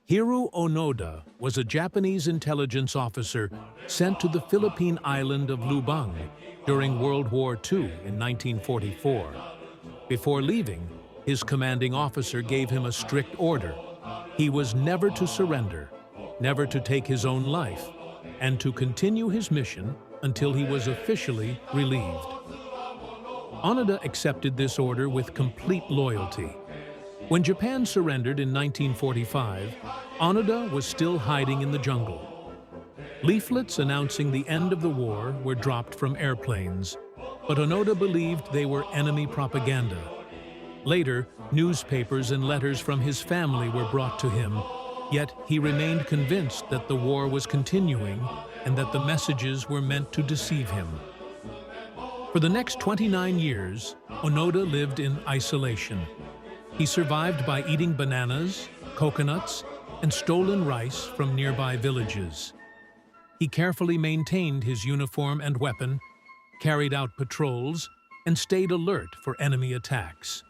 Hiroo Onoda was a Japanese intelligence officer sent to the Philippine island of Lubang during World War II in 1944. Before leaving, his commanding officer gave him a strict order. He was never to surrender, never to take his own life, and to continue his mission until he was officially relieved. Onoda accepted this order with complete loyalty. When Japan surrendered in 1945, Onoda was still hiding in the jungle. Leaflets announcing the end of the war were dropped from airplanes, but Onoda believed they were enemy propaganda. Later, newspapers and letters from his family were brought to him, yet he remained convinced that the war was continuing and that the messages were meant to deceive him. For the next 29 years, Onoda lived in isolation. He survived by eating bananas, coconuts, and stolen rice from nearby villages. He carefully maintained his uniform and weapon, carried out patrols, and stayed alert for enemy attacks.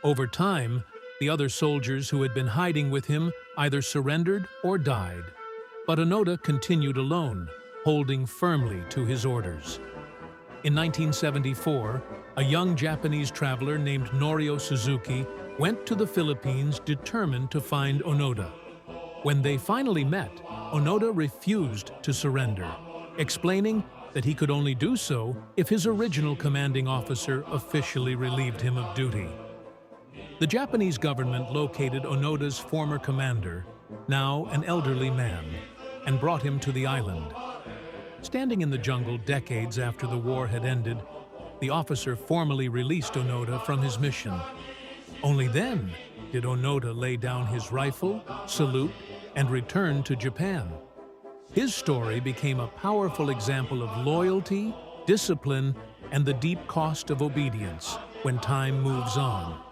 Over time, the other soldiers who had been hiding with him either surrendered or died, but Onoda continued alone, holding firmly to his orders. In 1974, a young Japanese traveler named Norio Suzuki went to the Philippines determined to find Onoda. When they finally met, Onoda refused to surrender, explaining that he could only do so if his original commanding officer officially relieved him of duty. The Japanese government located Onoda's former commander, now an elderly man, and brought him to the island. Standing in the jungle decades after the war had ended, the officer formally released Onoda from his mission. Only then did Onoda lay down his rifle, salute, and return to Japan. His story became a powerful example of loyalty, discipline, and the deep cost of obedience when time moves on.